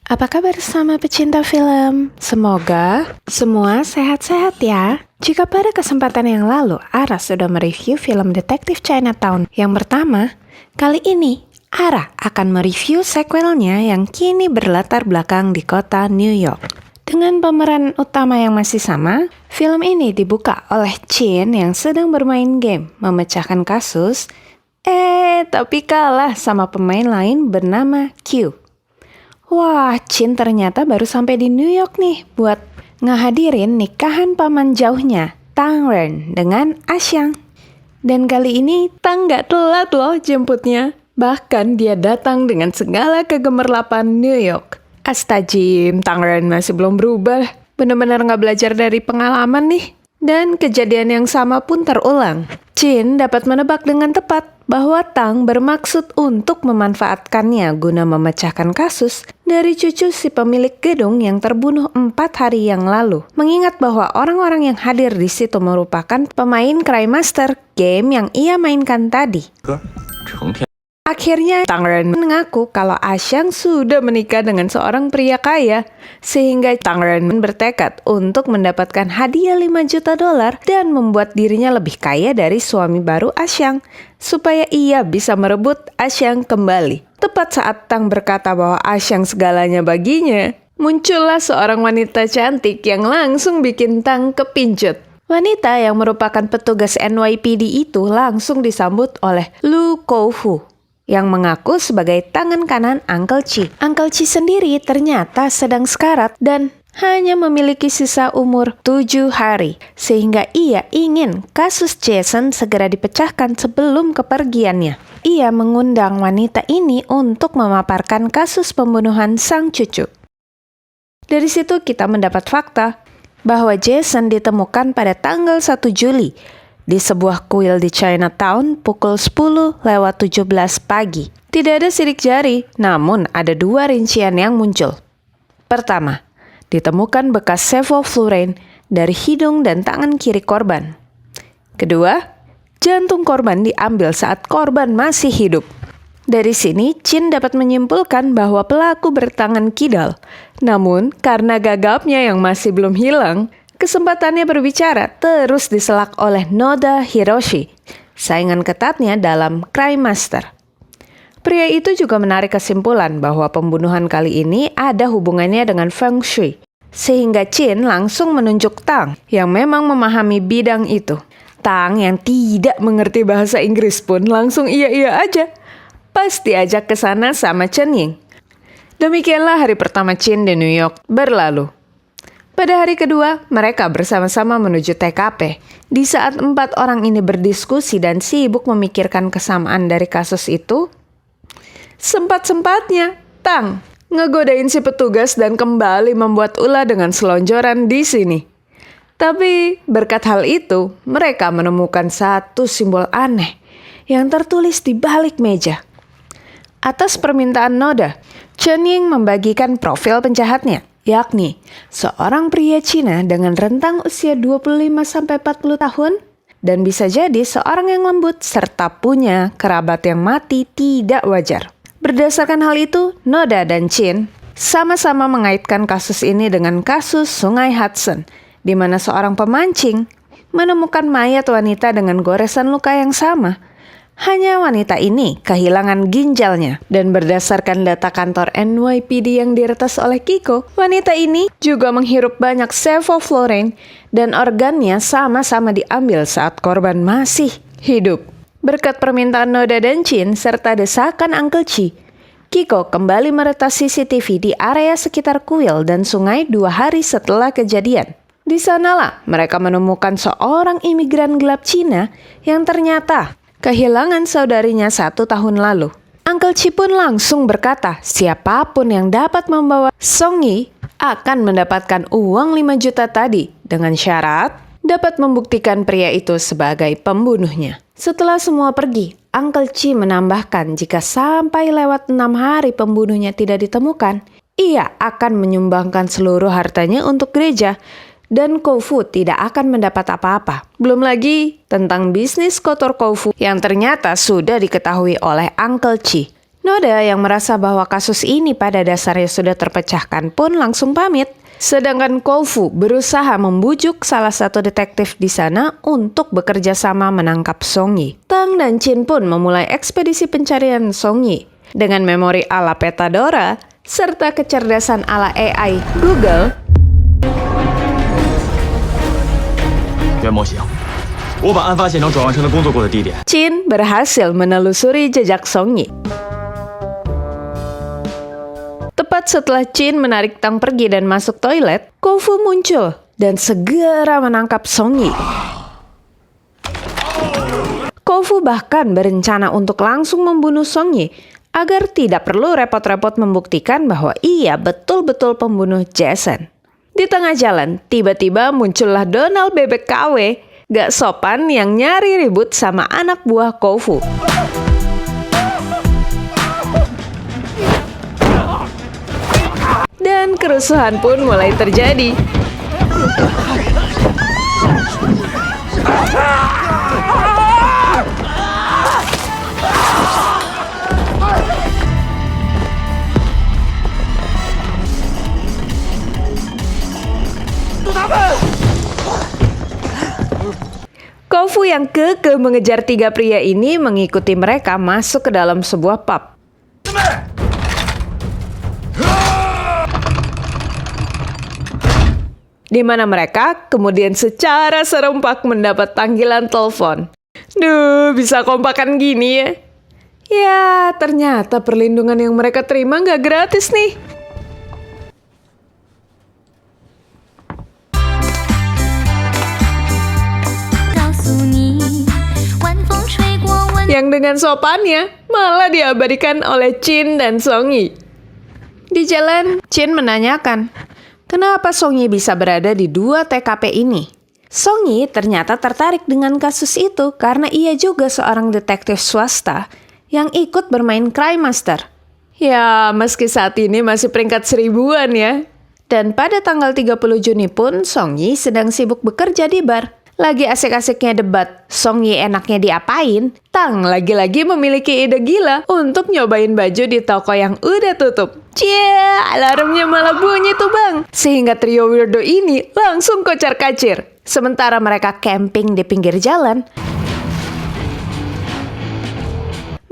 Apa kabar sama pecinta film? Semoga semua sehat-sehat ya. Jika pada kesempatan yang lalu Ara sudah mereview film Detektif Chinatown yang pertama, kali ini Ara akan mereview sequelnya yang kini berlatar belakang di kota New York. Dengan pemeran utama yang masih sama, film ini dibuka oleh Chin yang sedang bermain game memecahkan kasus, tapi kalah sama pemain lain bernama Q. Wah, Chin ternyata baru sampai di New York nih buat ngehadirin nikahan paman jauhnya, Tang Ren dengan Asyang. Dan kali ini Tang gak telat loh jemputnya. Bahkan dia datang dengan segala kegemerlapan New York. Astagfirullah, Tang Ren masih belum berubah. Benar-benar gak belajar dari pengalaman nih. Dan kejadian yang sama pun terulang. Chin dapat menebak dengan tepat bahwa Tang bermaksud untuk memanfaatkannya guna memecahkan kasus dari cucu si pemilik gedung yang terbunuh 4 hari yang lalu. Mengingat bahwa orang-orang yang hadir di situ merupakan pemain Cry Master game yang ia mainkan tadi. Akhirnya Tang Ren mengaku kalau Asyang sudah menikah dengan seorang pria kaya, sehingga Tang Ren bertekad untuk mendapatkan hadiah $5 juta dan membuat dirinya lebih kaya dari suami baru Asyang, supaya ia bisa merebut Asyang kembali. Tepat saat Tang berkata bahwa Asyang segalanya baginya, muncullah seorang wanita cantik yang langsung bikin Tang kepincut. Wanita yang merupakan petugas NYPD itu langsung disambut oleh Lu Koufu yang mengaku sebagai tangan kanan Uncle Chi. Uncle Chi sendiri ternyata sedang sekarat dan hanya memiliki sisa umur 7 hari, sehingga ia ingin kasus Jason segera dipecahkan sebelum kepergiannya. Ia mengundang wanita ini untuk memaparkan kasus pembunuhan sang cucu. Dari situ kita mendapat fakta bahwa Jason ditemukan pada tanggal 1 Juli di sebuah kuil di Chinatown pukul 10:17 pagi. Tidak ada sidik jari, namun ada 2 rincian yang muncul. Pertama, ditemukan bekas sevoflurane dari hidung dan tangan kiri korban. Kedua, jantung korban diambil saat korban masih hidup. Dari sini, Chin dapat menyimpulkan bahwa pelaku bertangan kidal. Namun, karena gagapnya yang masih belum hilang, kesempatannya berbicara terus diselak oleh Noda Hiroshi, saingan ketatnya dalam Cry Master. Pria itu juga menarik kesimpulan bahwa pembunuhan kali ini ada hubungannya dengan Feng Shui, sehingga Chin langsung menunjuk Tang yang memang memahami bidang itu. Tang yang tidak mengerti bahasa Inggris pun langsung iya-iya aja, pas diajak ke sana sama Chen Ying. Demikianlah hari pertama Chin di New York berlalu. Pada hari kedua, mereka bersama-sama menuju TKP. Di saat 4 orang ini berdiskusi dan sibuk memikirkan kesamaan dari kasus itu, sempat-sempatnya Tang ngegodain si petugas dan kembali membuat ulah dengan selonjoran di sini. Tapi berkat hal itu, mereka menemukan satu simbol aneh yang tertulis di balik meja. Atas permintaan Noda, Chen Ying membagikan profil penjahatnya, yakni seorang pria Cina dengan rentang usia 25-40 tahun dan bisa jadi seorang yang lembut serta punya kerabat yang mati tidak wajar. Berdasarkan hal itu, Noda dan Chin sama-sama mengaitkan kasus ini dengan kasus Sungai Hudson, di mana seorang pemancing menemukan mayat wanita dengan goresan luka yang sama. Hanya wanita ini kehilangan ginjalnya, dan berdasarkan data kantor NYPD yang diretas oleh Kiko, wanita ini juga menghirup banyak sevoflurane dan organnya sama-sama diambil saat korban masih hidup. Berkat permintaan Noda dan Chin serta desakan Uncle Chi, Kiko kembali meretas CCTV di area sekitar kuil dan sungai 2 hari setelah kejadian. Di sanalah mereka menemukan seorang imigran gelap Cina yang ternyata kehilangan saudarinya 1 tahun lalu. Uncle Chi pun langsung berkata, siapapun yang dapat membawa Song Yi akan mendapatkan uang 5 juta tadi dengan syarat dapat membuktikan pria itu sebagai pembunuhnya. Setelah semua pergi, Uncle Chi menambahkan jika sampai lewat 6 hari pembunuhnya tidak ditemukan, ia akan menyumbangkan seluruh hartanya untuk gereja dan Koufu tidak akan mendapat apa-apa. Belum lagi tentang bisnis kotor Koufu yang ternyata sudah diketahui oleh Uncle Chi. Noda yang merasa bahwa kasus ini pada dasarnya sudah terpecahkan pun langsung pamit. Sedangkan Koufu berusaha membujuk salah satu detektif di sana untuk bekerja sama menangkap Song Yi. Tang dan Chin pun memulai ekspedisi pencarian Song Yi. Dengan memori ala Petadora, serta kecerdasan ala AI Google, Chin berhasil menelusuri jejak Song Yi. Tepat setelah Chin menarik Tang pergi dan masuk toilet, Koufu muncul dan segera menangkap Song Yi. Koufu bahkan berencana untuk langsung membunuh Song Yi agar tidak perlu repot-repot membuktikan bahwa ia betul-betul pembunuh Jason. Di tengah jalan, tiba-tiba muncullah Donald bebek KW, gak sopan yang nyari ribut sama anak buah Koufu. Dan kerusuhan pun mulai terjadi. Koufu yang kekeh mengejar tiga pria ini mengikuti mereka masuk ke dalam sebuah pub. Di mana mereka kemudian secara serempak mendapat panggilan telepon. Duh, bisa kompakan gini ya? Ya, ternyata perlindungan yang mereka terima nggak gratis nih. Yang dengan sopannya malah diabadikan oleh Chin dan Song Yi. Di jalan, Chin menanyakan, kenapa Song Yi bisa berada di dua TKP ini? Song Yi ternyata tertarik dengan kasus itu karena ia juga seorang detektif swasta yang ikut bermain Crime Master. Ya, meski saat ini masih peringkat 1000-an ya. Dan pada tanggal 30 Juni pun Song Yi sedang sibuk bekerja di bar. Lagi asik-asiknya debat, Song Yi enaknya diapain? Tang lagi-lagi memiliki ide gila untuk nyobain baju di toko yang udah tutup. Cie, alarmnya malah bunyi tuh bang. Sehingga trio weirdo ini langsung kocar-kacir. Sementara mereka camping di pinggir jalan,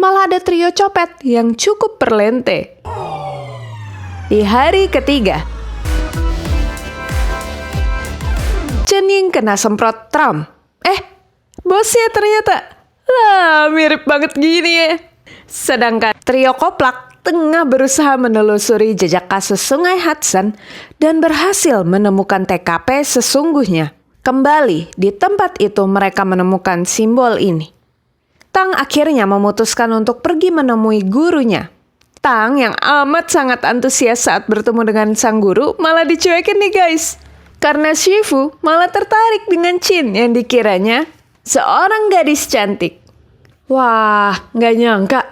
malah ada trio copet yang cukup perlente. Di hari ketiga, Chen Ying kena semprot Trump. Bosnya ternyata lah mirip banget gini ya. Sedangkan trio koplak tengah berusaha menelusuri jejak kasus Sungai Hudson dan berhasil menemukan TKP sesungguhnya. Kembali di tempat itu mereka menemukan simbol ini. Tang akhirnya memutuskan untuk pergi menemui gurunya. Tang yang amat sangat antusias saat bertemu dengan sang guru malah dicuekin nih guys. Karena Shifu malah tertarik dengan Chin yang dikiranya seorang gadis cantik. Wah, nggak nyangka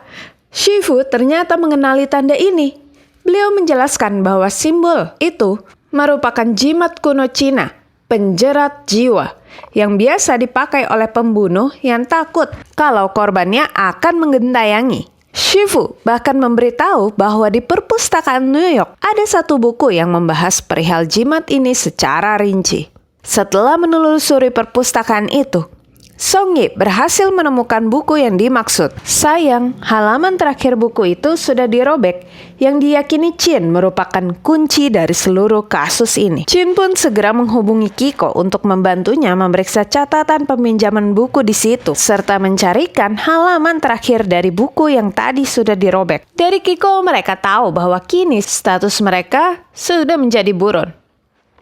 Shifu ternyata mengenali tanda ini. Beliau menjelaskan bahwa simbol itu merupakan jimat kuno Cina, penjerat jiwa, yang biasa dipakai oleh pembunuh yang takut kalau korbannya akan menggentayangi. Shifu bahkan memberitahu bahwa di perpustakaan New York ada satu buku yang membahas perihal jimat ini secara rinci. Setelah menelusuri perpustakaan itu, Song Yi berhasil menemukan buku yang dimaksud. Sayang, halaman terakhir buku itu sudah dirobek, yang diyakini Chin merupakan kunci dari seluruh kasus ini. Chin pun segera menghubungi Kiko untuk membantunya memeriksa catatan peminjaman buku di situ, serta mencarikan halaman terakhir dari buku yang tadi sudah dirobek. Dari Kiko mereka tahu bahwa kini status mereka sudah menjadi buron.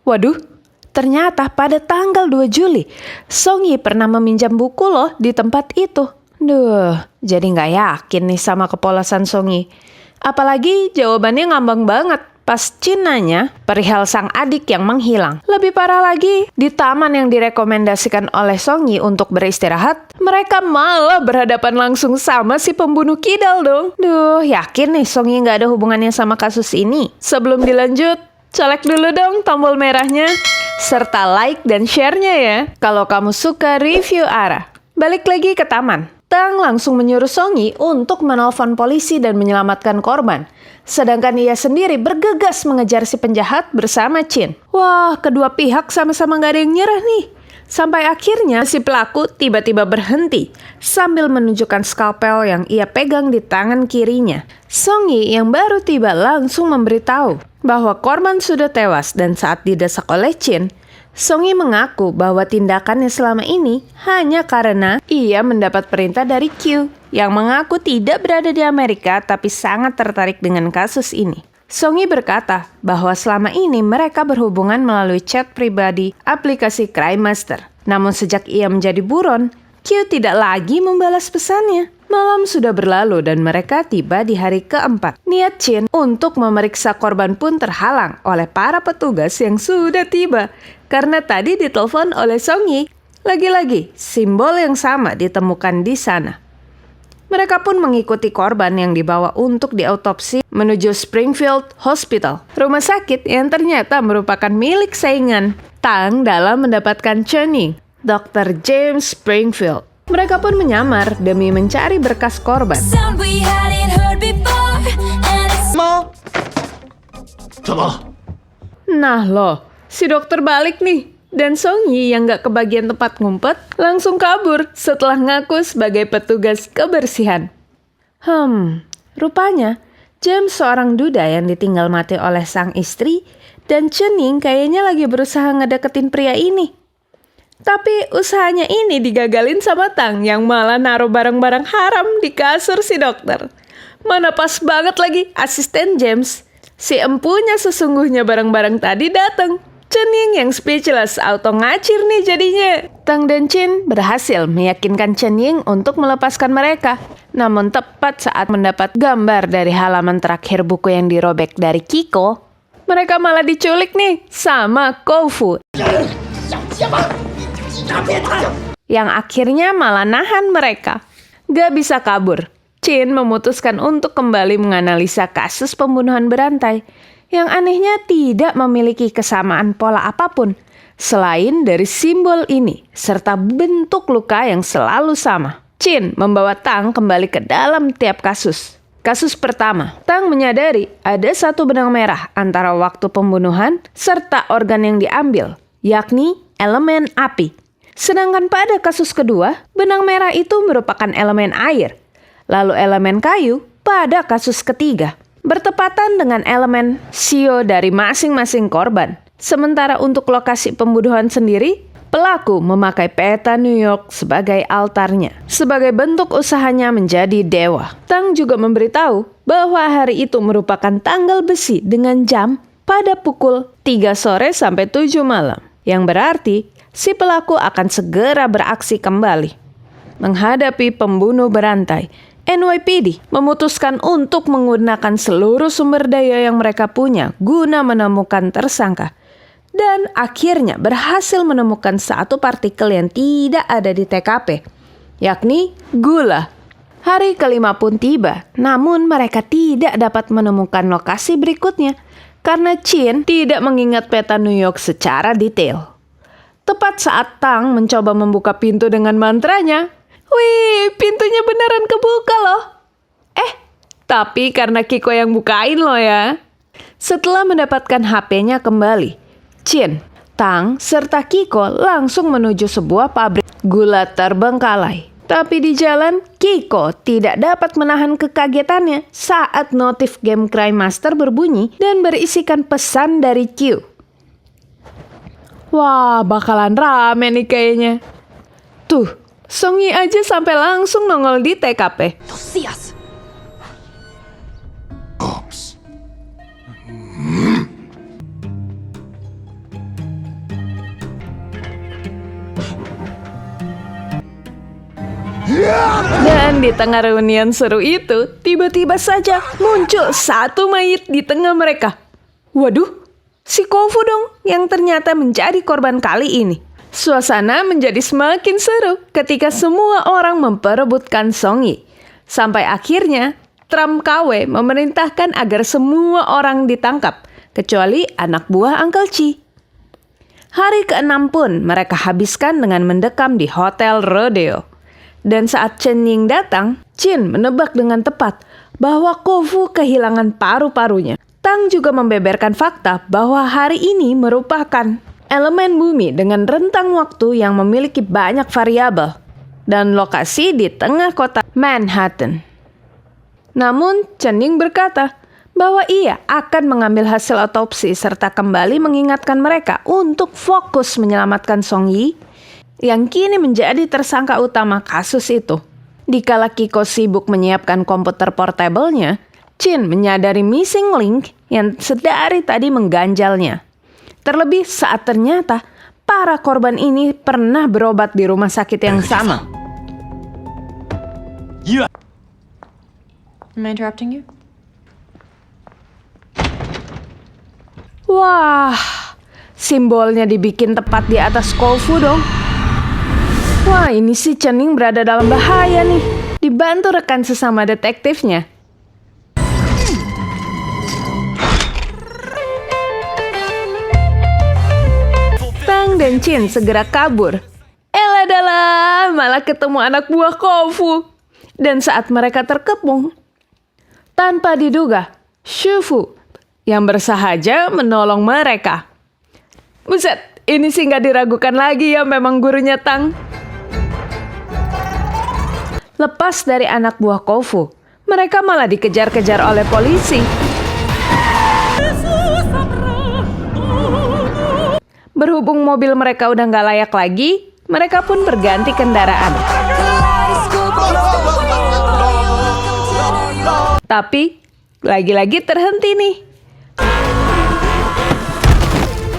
Waduh, ternyata pada tanggal 2 Juli, Song Yi pernah meminjam buku loh di tempat itu. Duh, jadi nggak yakin nih sama kepolosan Song Yi. Apalagi jawabannya ngambang banget pas Chin nanya perihal sang adik yang menghilang. Lebih parah lagi, di taman yang direkomendasikan oleh Song Yi untuk beristirahat, mereka malah berhadapan langsung sama si pembunuh kidal dong. Duh, yakin nih Song Yi nggak ada hubungannya sama kasus ini. Sebelum dilanjut, colek dulu dong tombol merahnya, serta like dan share-nya ya, kalau kamu suka review Ara. Balik lagi ke taman. Tang langsung menyuruh Song-yi untuk menelpon polisi dan menyelamatkan korban. Sedangkan ia sendiri bergegas mengejar si penjahat bersama Chin. Wah, kedua pihak sama-sama gak ada yang nyerah nih. Sampai akhirnya si pelaku tiba-tiba berhenti sambil menunjukkan skalpel yang ia pegang di tangan kirinya. Song-yi yang baru tiba langsung memberitahu bahwa korban sudah tewas dan saat didesak oleh Chin, Song-yi mengaku bahwa tindakannya selama ini hanya karena ia mendapat perintah dari Q yang mengaku tidak berada di Amerika tapi sangat tertarik dengan kasus ini. Song-yi berkata bahwa selama ini mereka berhubungan melalui chat pribadi aplikasi Crime Master. Namun sejak ia menjadi buron, Q tidak lagi membalas pesannya. Malam sudah berlalu dan mereka tiba di hari keempat. Niat Chin untuk memeriksa korban pun terhalang oleh para petugas yang sudah tiba. Karena tadi ditelepon oleh Song-yi, lagi-lagi simbol yang sama ditemukan di sana. Mereka pun mengikuti korban yang dibawa untuk diautopsi menuju Springfield Hospital, rumah sakit yang ternyata merupakan milik saingan Tang dalam mendapatkan Chen-ying, Dr. James Springfield. Mereka pun menyamar demi mencari berkas korban. Nah loh, si dokter balik nih. Dan Song-yi yang gak kebagian tempat ngumpet langsung kabur setelah ngaku sebagai petugas kebersihan. Rupanya James seorang duda yang ditinggal mati oleh sang istri dan Chen-ying kayaknya lagi berusaha ngedeketin pria ini. Tapi usahanya ini digagalin sama Tang yang malah naruh barang-barang haram di kasur si dokter. Mana pas banget lagi asisten James, si empunya sesungguhnya barang-barang tadi datang. Chen-ying yang speechless auto ngacir nih jadinya. Tang dan Chin berhasil meyakinkan Chen-ying untuk melepaskan mereka. Namun tepat saat mendapat gambar dari halaman terakhir buku yang dirobek dari Kiko, mereka malah diculik nih sama Koufu. Yang akhirnya malah nahan mereka. Gak bisa kabur. Chin memutuskan untuk kembali menganalisa kasus pembunuhan berantai. Yang anehnya tidak memiliki kesamaan pola apapun selain dari simbol ini serta bentuk luka yang selalu sama. Chin membawa Tang kembali ke dalam tiap kasus. Kasus pertama, Tang menyadari ada satu benang merah antara waktu pembunuhan serta organ yang diambil, yakni elemen api. Sedangkan pada kasus kedua, benang merah itu merupakan elemen air, lalu elemen kayu pada kasus ketiga. Bertepatan dengan elemen sio dari masing-masing korban. Sementara untuk lokasi pembunuhan sendiri, pelaku memakai peta New York sebagai altarnya. Sebagai bentuk usahanya menjadi dewa. Tang juga memberitahu bahwa hari itu merupakan tanggal besi dengan jam pada pukul 3 sore sampai 7 malam. Yang berarti si pelaku akan segera beraksi kembali. Menghadapi pembunuh berantai, NYPD memutuskan untuk menggunakan seluruh sumber daya yang mereka punya guna menemukan tersangka. Dan akhirnya berhasil menemukan satu partikel yang tidak ada di TKP, yakni gula. Hari kelima pun tiba, namun mereka tidak dapat menemukan lokasi berikutnya karena Chin tidak mengingat peta New York secara detail. Tepat saat Tang mencoba membuka pintu dengan mantranya, wih, pintunya beneran kebuka loh. Tapi karena Kiko yang bukain loh ya. Setelah mendapatkan HP-nya kembali, Chin, Tang, serta Kiko langsung menuju sebuah pabrik gula terbengkalai. Tapi di jalan, Kiko tidak dapat menahan kekagetannya saat notif game Crime Master berbunyi dan berisikan pesan dari Q. Wah, bakalan rame nih kayaknya. Tuh, Song-yi aja sampai langsung nongol di TKP. Dan di tengah reunian seru itu, tiba-tiba saja muncul satu mayat di tengah mereka. Waduh, si Koufu dong yang ternyata menjadi korban kali ini. Suasana menjadi semakin seru ketika semua orang memperebutkan Song-yi. Sampai akhirnya, Trump KW memerintahkan agar semua orang ditangkap, kecuali anak buah Uncle Chi. Hari ke-6 pun mereka habiskan dengan mendekam di Hotel Rodeo. Dan saat Chen Ying datang, Chin menebak dengan tepat bahwa Koufu kehilangan paru-parunya. Tang juga membeberkan fakta bahwa hari ini merupakan elemen bumi dengan rentang waktu yang memiliki banyak variabel dan lokasi di tengah kota Manhattan. Namun, Chen Ying berkata bahwa ia akan mengambil hasil otopsi serta kembali mengingatkan mereka untuk fokus menyelamatkan Song Yi yang kini menjadi tersangka utama kasus itu. Dikala Kiko sibuk menyiapkan komputer portable-nya, Chin menyadari missing link yang sedari tadi mengganjalnya. Terlebih saat ternyata para korban ini pernah berobat di rumah sakit yang sama. Am I interrupting you? Wah, simbolnya dibikin tepat di atas Koufu dong. Wah, ini si Chen Ying berada dalam bahaya nih. Dibantu rekan sesama detektifnya. Tang dan Chin segera kabur. Eladalah, malah ketemu anak buah Koufu. Dan saat mereka terkepung, tanpa diduga, Shufu yang bersahaja menolong mereka. Buset, ini sih nggak diragukan lagi ya, memang gurunya Tang. Lepas dari anak buah Koufu, mereka malah dikejar-kejar oleh polisi. Berhubung mobil mereka udah nggak layak lagi, mereka pun berganti kendaraan. Tapi, lagi-lagi terhenti nih.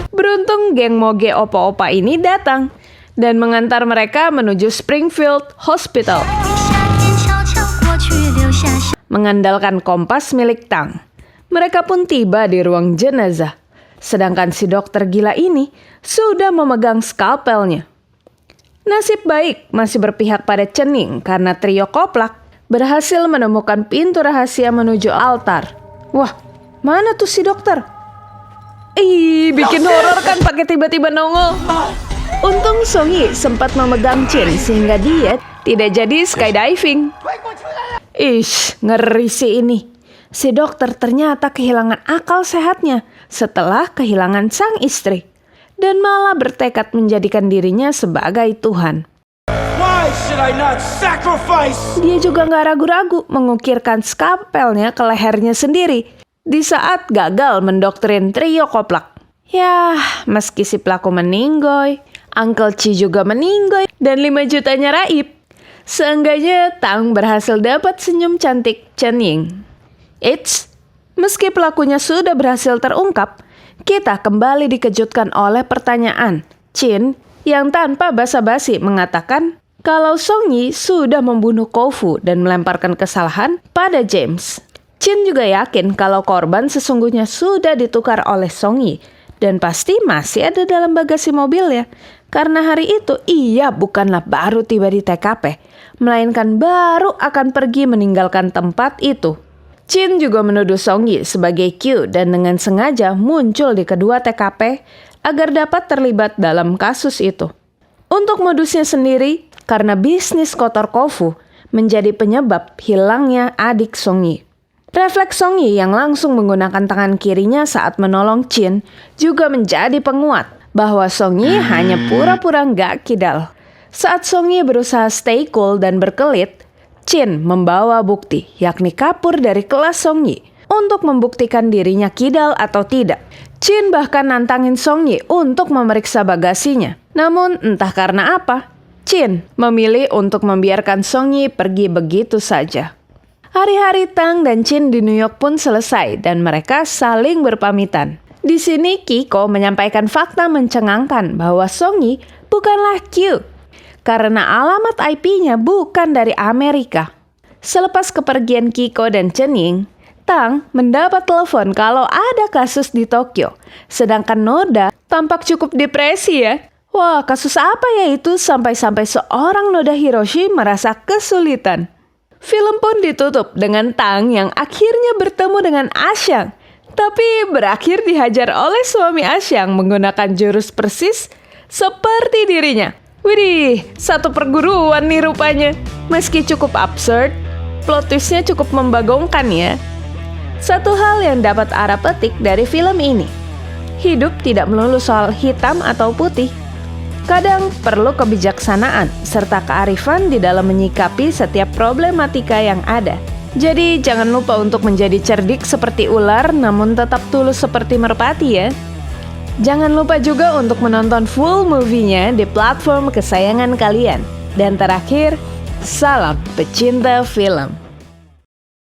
Beruntung geng moge opa-opa ini datang dan mengantar mereka menuju Springfield Hospital. Mengandalkan kompas milik Tang, mereka pun tiba di ruang jenazah. Sedangkan si dokter gila ini sudah memegang skalpelnya. Nasib baik masih berpihak pada Chen Ying karena trio koplak berhasil menemukan pintu rahasia menuju altar. Wah, mana tuh si dokter? Ih, bikin horor kan pakai tiba-tiba nongol. Untung Song Yi sempat memegang Chin sehingga dia tidak jadi skydiving. Ish, ngeri sih ini. Si dokter ternyata kehilangan akal sehatnya setelah kehilangan sang istri dan malah bertekad menjadikan dirinya sebagai Tuhan. Dia juga nggak ragu-ragu mengukirkan skalpelnya ke lehernya sendiri di saat gagal mendoktrin trio koplak. Yah, meski si pelaku meninggoy, Uncle Chi juga meninggoy, dan 5 jutanya raib, seenggaknya Tang berhasil dapat senyum cantik Chen Ying. Eits, meski pelakunya sudah berhasil terungkap, kita kembali dikejutkan oleh pertanyaan Chin yang tanpa basa-basi mengatakan kalau Song Yi sudah membunuh Koufu dan melemparkan kesalahan pada James. Chin juga yakin kalau korban sesungguhnya sudah ditukar oleh Song Yi dan pasti masih ada dalam bagasi mobilnya. Karena hari itu ia bukanlah baru tiba di TKP, melainkan baru akan pergi meninggalkan tempat itu. Chin juga menuduh Song Yi sebagai Q dan dengan sengaja muncul di kedua TKP agar dapat terlibat dalam kasus itu. Untuk modusnya sendiri, karena bisnis kotor Koufu menjadi penyebab hilangnya adik Song Yi. Refleks Song Yi yang langsung menggunakan tangan kirinya saat menolong Chin juga menjadi penguat bahwa Song Yi hanya pura-pura nggak kidal. Saat Song Yi berusaha stay cool dan berkelit, Chin membawa bukti, yakni kapur dari kelas Song Yi untuk membuktikan dirinya kidal atau tidak. Chin bahkan nantangin Song Yi untuk memeriksa bagasinya. Namun entah karena apa, Chin memilih untuk membiarkan Song Yi pergi begitu saja. Hari-hari Tang dan Chin di New York pun selesai dan mereka saling berpamitan. Di sini Kiko menyampaikan fakta mencengangkan bahwa Song Yi bukanlah Q karena alamat IP-nya bukan dari Amerika. Selepas kepergian Kiko dan Chen Ying, Tang mendapat telepon kalau ada kasus di Tokyo. Sedangkan Noda tampak cukup depresi ya. Wah, kasus apa ya itu sampai-sampai seorang Noda Hiroshi merasa kesulitan. Film pun ditutup dengan Tang yang akhirnya bertemu dengan Asyang, tapi berakhir dihajar oleh suami Asyang menggunakan jurus persis seperti dirinya. Widih, satu perguruan nih rupanya. Meski cukup absurd, plot twist-nya cukup membagongkan ya. Satu hal yang dapat Ara petik dari film ini, hidup tidak melulu soal hitam atau putih. Kadang perlu kebijaksanaan serta kearifan di dalam menyikapi setiap problematika yang ada. Jadi jangan lupa untuk menjadi cerdik seperti ular namun tetap tulus seperti merpati ya. Jangan lupa juga untuk menonton full movie-nya di platform kesayangan kalian. Dan terakhir, salam pecinta film.